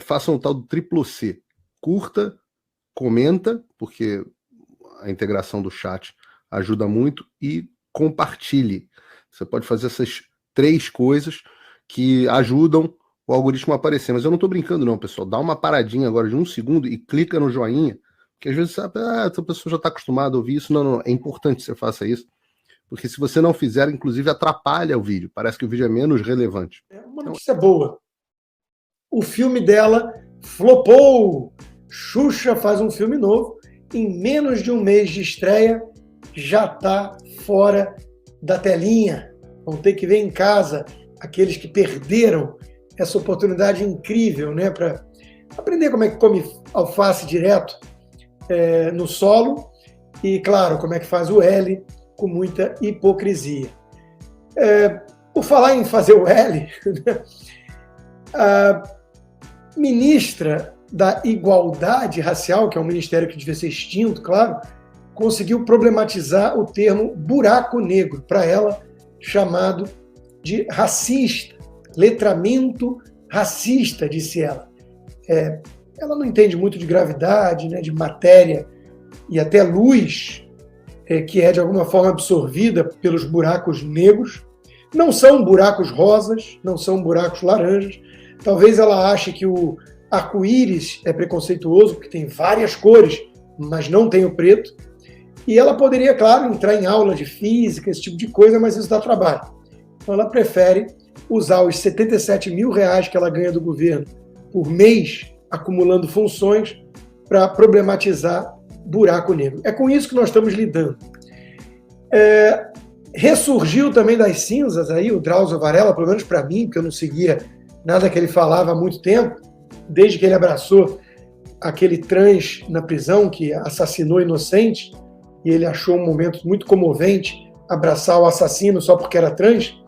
façam o tal do triplo C. Curta, comenta, porque a integração do chat ajuda muito, e compartilhe. Você pode fazer essas 3 coisas que ajudam o algoritmo a aparecer. Mas eu não estou brincando não, pessoal. Dá uma paradinha agora de 1 segundo e clica no joinha, porque às vezes sabe, essa pessoa já está acostumada a ouvir isso. Não, é importante que você faça isso, porque se você não fizer, inclusive atrapalha o vídeo. Parece que o vídeo é menos relevante. É uma notícia boa. O filme dela flopou. Xuxa faz um filme novo. Em menos de um mês de estreia, já está fora da telinha. Vão ter que ver em casa aqueles que perderam essa oportunidade incrível, né, para aprender como é que come alface direto no solo e, claro, como é que faz o L com muita hipocrisia. Por falar em fazer o L, a ministra da Igualdade Racial, que é um ministério que devia ser extinto, claro, conseguiu problematizar o termo buraco negro, para ela chamado de racista, letramento racista, disse ela. Ela não entende muito de gravidade, né, de matéria e até luz, que é de alguma forma absorvida pelos buracos negros. Não são buracos rosas, não são buracos laranjas. Talvez ela ache que o arco-íris é preconceituoso, porque tem várias cores, mas não tem o preto. E ela poderia, claro, entrar em aula de física, esse tipo de coisa, mas isso dá trabalho. Então ela prefere usar os R$77 mil que ela ganha do governo por mês, acumulando funções, para problematizar buraco negro. É com isso que nós estamos lidando. Ressurgiu também das cinzas aí o Drauzio Varela, pelo menos para mim, porque eu não seguia nada que ele falava há muito tempo, desde que ele abraçou aquele trans na prisão que assassinou inocente, e ele achou um momento muito comovente abraçar o assassino só porque era trans.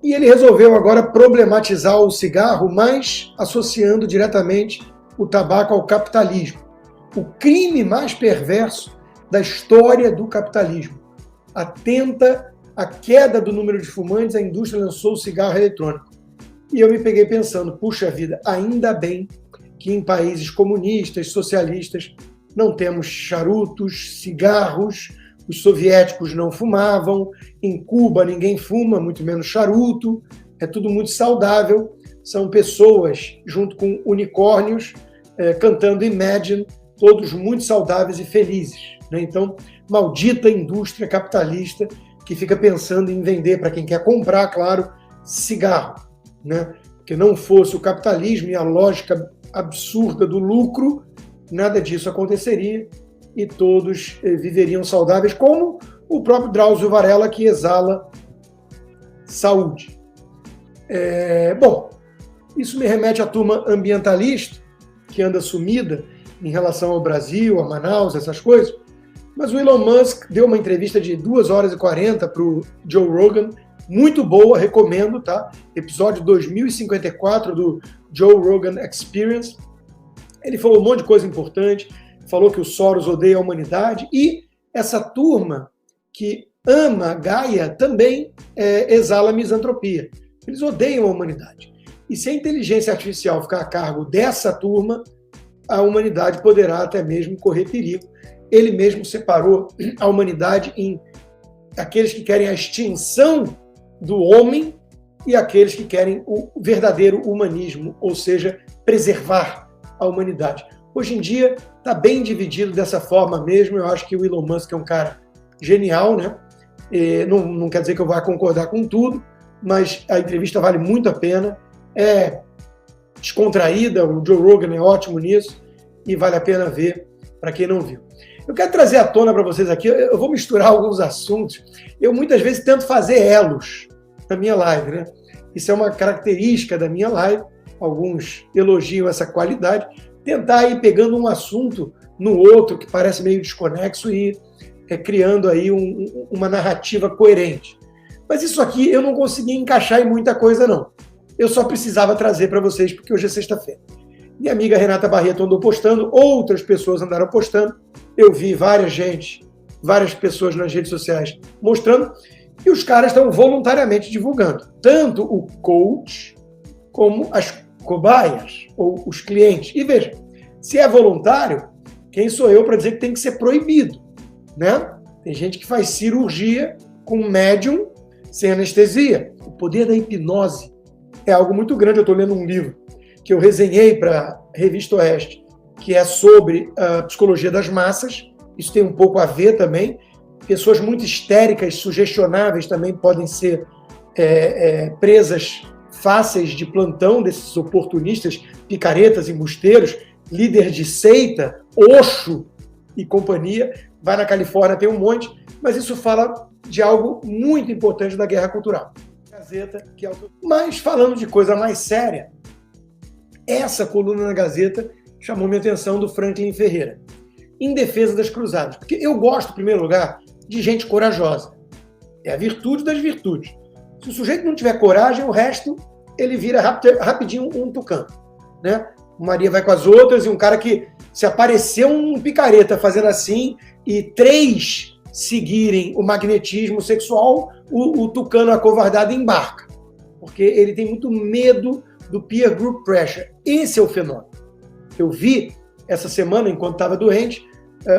E ele resolveu agora problematizar o cigarro, mas associando diretamente o tabaco ao capitalismo. O crime mais perverso da história do capitalismo. Atenta à queda do número de fumantes, a indústria lançou o cigarro eletrônico. E eu me peguei pensando, puxa vida, ainda bem que em países comunistas, socialistas, não temos charutos, cigarros, os soviéticos não fumavam, em Cuba ninguém fuma, muito menos charuto, é tudo muito saudável, são pessoas junto com unicórnios cantando Imagine, todos muito saudáveis e felizes, né? Então, maldita indústria capitalista que fica pensando em vender para quem quer comprar, claro, cigarro, né? Que não fosse o capitalismo e a lógica absurda do lucro, nada disso aconteceria e todos viveriam saudáveis, como o próprio Drauzio Varela, que exala saúde. Bom, isso me remete à turma ambientalista, que anda sumida em relação ao Brasil, a Manaus, essas coisas, mas o Elon Musk deu uma entrevista de 2h40 para o Joe Rogan, muito boa, recomendo, tá? Episódio 2054 do Joe Rogan Experience. Ele falou um monte de coisa importante, falou que o Soros odeia a humanidade e essa turma que ama Gaia também exala misantropia. Eles odeiam a humanidade. E se a inteligência artificial ficar a cargo dessa turma, a humanidade poderá até mesmo correr perigo. Ele mesmo separou a humanidade em aqueles que querem a extinção do homem e aqueles que querem o verdadeiro humanismo, ou seja, preservar a humanidade. Hoje em dia está bem dividido dessa forma mesmo. Eu acho que o Elon Musk é um cara genial, né? Não quer dizer que eu vá concordar com tudo, mas a entrevista vale muito a pena. É descontraída, o Joe Rogan é ótimo nisso e vale a pena ver para quem não viu. Eu quero trazer à tona para vocês aqui, eu vou misturar alguns assuntos. Eu muitas vezes tento fazer elos na minha live, né? Isso é uma característica da minha live, alguns elogiam essa qualidade, tentar ir pegando um assunto no outro que parece meio desconexo e criando aí uma narrativa coerente. Mas isso aqui eu não consegui encaixar em muita coisa, não. Eu só precisava trazer para vocês, porque hoje é sexta-feira. Minha amiga Renata Barreto andou postando, outras pessoas andaram postando, eu vi várias pessoas nas redes sociais mostrando, e os caras estão voluntariamente divulgando, tanto o coach como as cobaias ou os clientes. E veja, se é voluntário, quem sou eu para dizer que tem que ser proibido, né? Tem gente que faz cirurgia com médium sem anestesia. O poder da hipnose é algo muito grande. Eu estou lendo um livro que eu resenhei para a Revista Oeste, que é sobre a psicologia das massas. Isso tem um pouco a ver também. Pessoas muito histéricas, sugestionáveis também podem ser presas fáceis de plantão desses oportunistas, picaretas, embusteiros, líder de seita, Osho e companhia. Vai na Califórnia, tem um monte, mas isso fala de algo muito importante da guerra cultural. Gazeta, que é o... Mas falando de coisa mais séria, essa coluna na Gazeta chamou minha atenção, do Franklin Ferreira, em defesa das cruzadas. Porque eu gosto, em primeiro lugar, de gente corajosa. É a virtude das virtudes. Se o sujeito não tiver coragem, o resto ele vira rapidinho um tucano, né? Maria vai com as outras, e um cara que, se aparecer um picareta fazendo assim e 3 seguirem o magnetismo sexual, o tucano acovardado embarca. Porque ele tem muito medo do peer group pressure. Esse é o fenômeno. Eu vi essa semana, enquanto estava doente,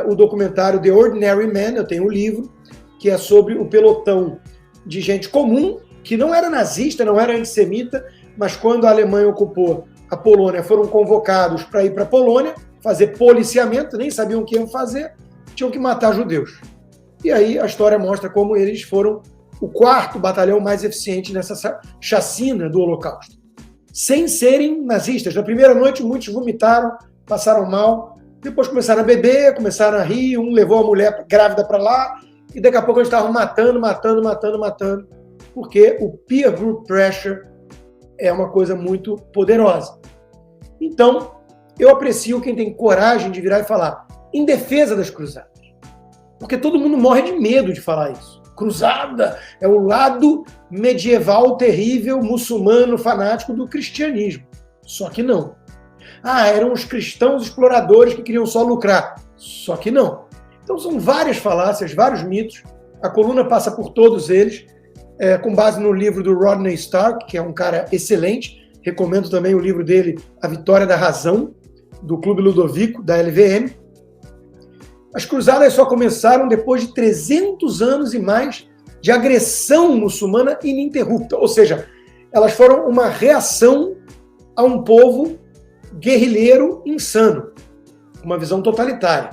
o documentário The Ordinary Man. Eu tenho um livro que é sobre o pelotão de gente comum, que não era nazista, não era antissemita, mas quando a Alemanha ocupou a Polônia, foram convocados para ir para a Polônia, fazer policiamento, nem sabiam o que iam fazer, tinham que matar judeus. E aí a história mostra como eles foram o 4º batalhão mais eficiente nessa chacina do Holocausto, sem serem nazistas. Na primeira noite, muitos vomitaram, passaram mal, depois começaram a beber, começaram a rir, um levou a mulher grávida para lá, e daqui a pouco eles estavam matando, porque o peer group pressure é uma coisa muito poderosa. Então, eu aprecio quem tem coragem de virar e falar em defesa das cruzadas. Porque todo mundo morre de medo de falar isso. Cruzada é o lado medieval, terrível, muçulmano, fanático do cristianismo. Só que não. Eram os cristãos exploradores que queriam só lucrar. Só que não. Então são várias falácias, vários mitos. A coluna passa por todos eles, com base no livro do Rodney Stark, que é um cara excelente. Recomendo também o livro dele, A Vitória da Razão, do Clube Ludovico, da LVM. As cruzadas só começaram depois de 300 anos e mais de agressão muçulmana ininterrupta. Ou seja, elas foram uma reação a um povo guerrilheiro insano, uma visão totalitária.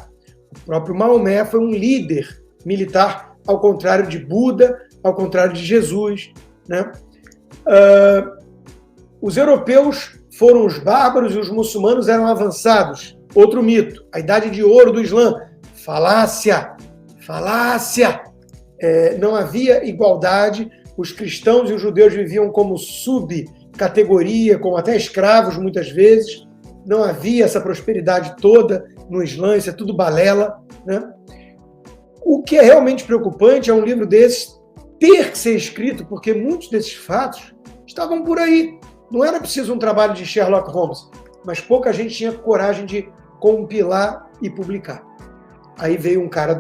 O próprio Maomé foi um líder militar, ao contrário de Buda, ao contrário de Jesus, né? Os europeus foram os bárbaros e os muçulmanos eram avançados. Outro mito, a idade de ouro do Islã. Falácia. Não havia igualdade. Os cristãos e os judeus viviam como subcategoria, como até escravos muitas vezes. Não havia essa prosperidade toda no Islã, isso é tudo balela, né? O que é realmente preocupante é um livro desse ter que ser escrito, porque muitos desses fatos estavam por aí. Não era preciso um trabalho de Sherlock Holmes, mas pouca gente tinha coragem de compilar e publicar. Aí veio um cara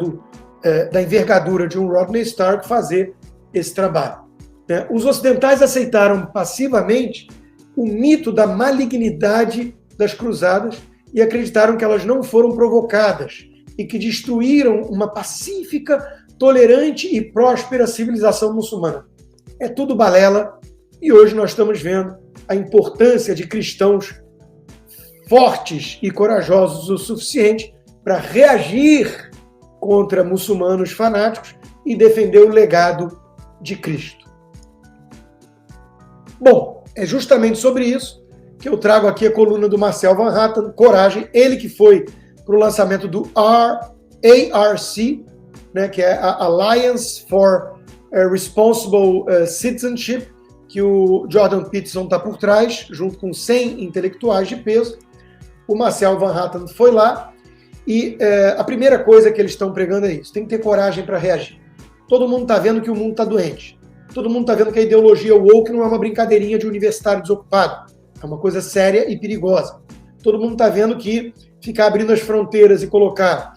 da envergadura de um Rodney Stark fazer esse trabalho. Os ocidentais aceitaram passivamente o mito da malignidade das cruzadas e acreditaram que elas não foram provocadas e que destruíram uma pacífica, tolerante e próspera civilização muçulmana. É tudo balela, e hoje nós estamos vendo a importância de cristãos fortes e corajosos o suficiente para reagir contra muçulmanos fanáticos e defender o legado de Cristo. Bom, é justamente sobre isso que eu trago aqui a coluna do Marcel Van Hatten, Coragem, ele que foi para o lançamento do ARC, né, que é a Alliance for Responsible Citizenship, que o Jordan Peterson está por trás, junto com 100 intelectuais de peso. O Marcel Van Hatten foi lá e a primeira coisa que eles estão pregando é isso: tem que ter coragem para reagir. Todo mundo está vendo que o mundo está doente. Todo mundo está vendo que a ideologia woke não é uma brincadeirinha de universitário desocupado. É uma coisa séria e perigosa. Todo mundo está vendo que ficar abrindo as fronteiras e colocar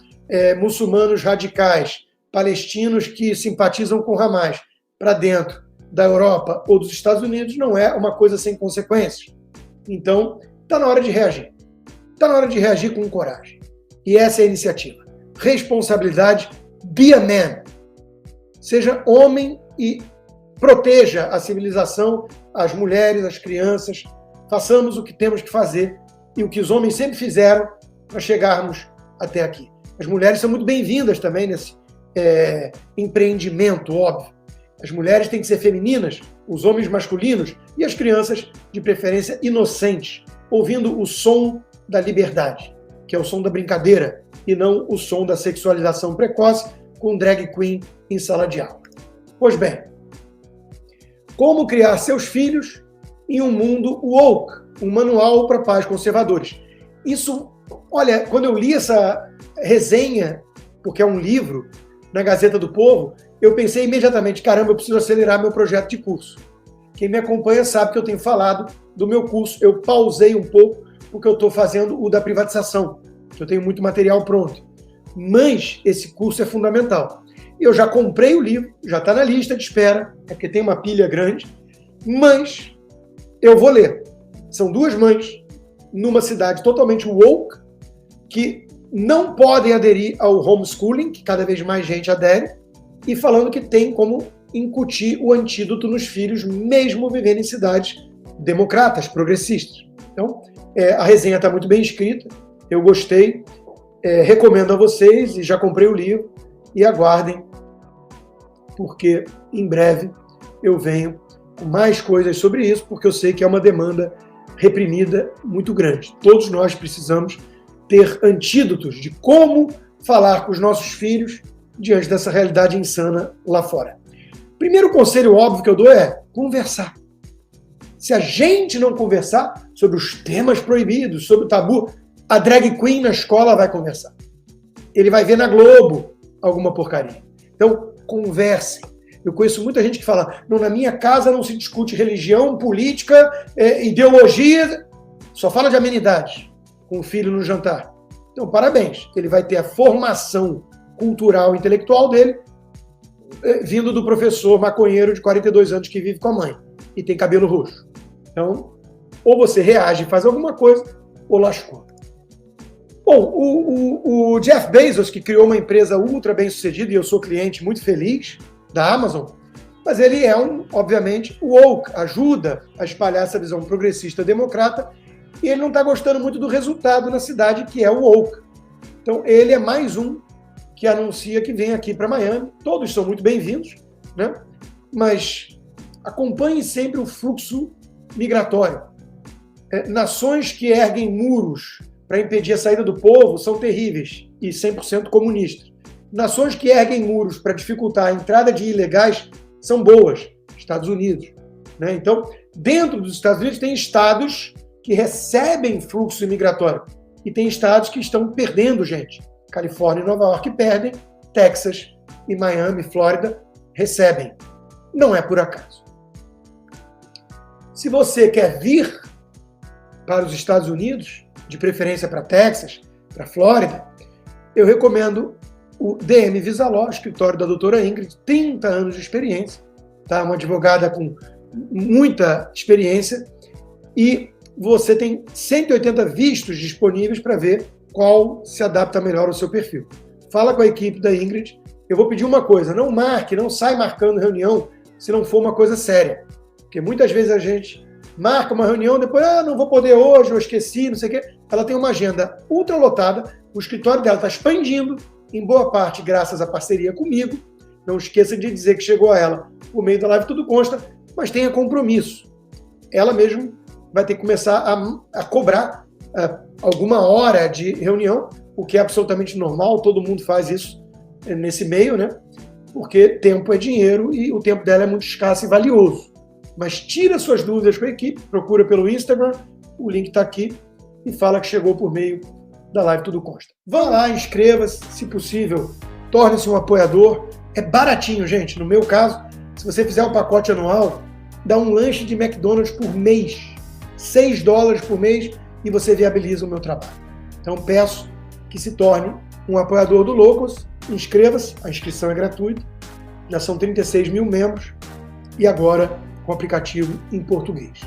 muçulmanos radicais, palestinos que simpatizam com Hamas para dentro da Europa ou dos Estados Unidos não é uma coisa sem consequências. Então, está na hora de reagir. Está na hora de reagir com coragem. E essa é a iniciativa. Responsabilidade, be a man. Seja homem e proteja a civilização, as mulheres, as crianças. Façamos o que temos que fazer e o que os homens sempre fizeram para chegarmos até aqui. As mulheres são muito bem-vindas também nesse empreendimento, óbvio. As mulheres têm que ser femininas, os homens masculinos e as crianças, de preferência, inocentes, ouvindo o som da liberdade, que é o som da brincadeira, e não o som da sexualização precoce com drag queen em sala de aula. Pois bem, como criar seus filhos em um mundo woke, um manual para pais conservadores. Isso, olha, quando eu li essa resenha, porque é um livro, na Gazeta do Povo, eu pensei imediatamente, caramba, eu preciso acelerar meu projeto de curso. Quem me acompanha sabe que eu tenho falado do meu curso, eu pausei um pouco, porque eu estou fazendo o da privatização, que eu tenho muito material pronto. Mas esse curso é fundamental. Eu já comprei o livro, já está na lista de espera, é porque tem uma pilha grande, mas eu vou ler. São duas mães, numa cidade totalmente woke, que não podem aderir ao homeschooling, que cada vez mais gente adere, e falando que tem como incutir o antídoto nos filhos, mesmo vivendo em cidades democratas, progressistas. Então, a resenha está muito bem escrita, eu gostei, recomendo a vocês, e já comprei o livro, e aguardem, porque em breve eu venho com mais coisas sobre isso, porque eu sei que é uma demanda reprimida muito grande. Todos nós precisamos ter antídotos de como falar com os nossos filhos diante dessa realidade insana lá fora. Primeiro conselho óbvio que eu dou é conversar. Se a gente não conversar sobre os temas proibidos, sobre o tabu, a drag queen na escola vai conversar. Ele vai ver na Globo alguma porcaria. Então, conversem. Eu conheço muita gente que fala, não, na minha casa não se discute religião, política, ideologia, só fala de amenidades com o filho no jantar. Então, parabéns. Ele vai ter a formação cultural e intelectual dele vindo do professor maconheiro de 42 anos que vive com a mãe e tem cabelo roxo. Então, ou você reage e faz alguma coisa, ou lascou. Bom, o Jeff Bezos, que criou uma empresa ultra bem-sucedida, e eu sou cliente muito feliz da Amazon, mas ele é obviamente, woke, ajuda a espalhar essa visão progressista democrata, e ele não está gostando muito do resultado na cidade, que é o woke. Então, ele é mais um que anuncia que vem aqui para Miami. Todos são muito bem-vindos, né? Mas acompanhe sempre o fluxo migratório. Nações que erguem muros para impedir a saída do povo são terríveis e 100% comunistas. Nações que erguem muros para dificultar a entrada de ilegais são boas. Estados Unidos, né? Então, dentro dos Estados Unidos tem estados que recebem fluxo migratório e tem estados que estão perdendo gente. Califórnia e Nova York perdem, Texas e Miami, Flórida recebem. Não é por acaso. Se você quer vir para os Estados Unidos, de preferência para Texas, para Flórida, eu recomendo o DM Visa Law, escritório da doutora Ingrid, 30 anos de experiência, tá? Uma advogada com muita experiência, e você tem 180 vistos disponíveis para ver qual se adapta melhor ao seu perfil. Fala com a equipe da Ingrid. Eu vou pedir uma coisa, não marque, não sai marcando reunião se não for uma coisa séria. Porque muitas vezes a gente marca uma reunião, depois, não vou poder hoje, eu esqueci, não sei o quê. Ela tem uma agenda ultra lotada, o escritório dela está expandindo, em boa parte graças à parceria comigo. Não esqueça de dizer que chegou a ela por meio da Live Tudo Consta, mas tenha compromisso. Ela mesmo vai ter que começar a cobrar alguma hora de reunião, o que é absolutamente normal, todo mundo faz isso nesse meio, né? Porque tempo é dinheiro e o tempo dela é muito escasso e valioso. Mas tira suas dúvidas com a equipe, procura pelo Instagram, o link está aqui, e fala que chegou por meio da Live Tudo Consta. Vá lá, inscreva-se, se possível, torne-se um apoiador. É baratinho, gente. No meu caso, se você fizer um pacote anual, dá um lanche de McDonald's por mês, $6 por mês, e você viabiliza o meu trabalho. Então peço que se torne um apoiador do Loucos, inscreva-se, a inscrição é gratuita, já são 36 mil membros, e agora com aplicativo em português.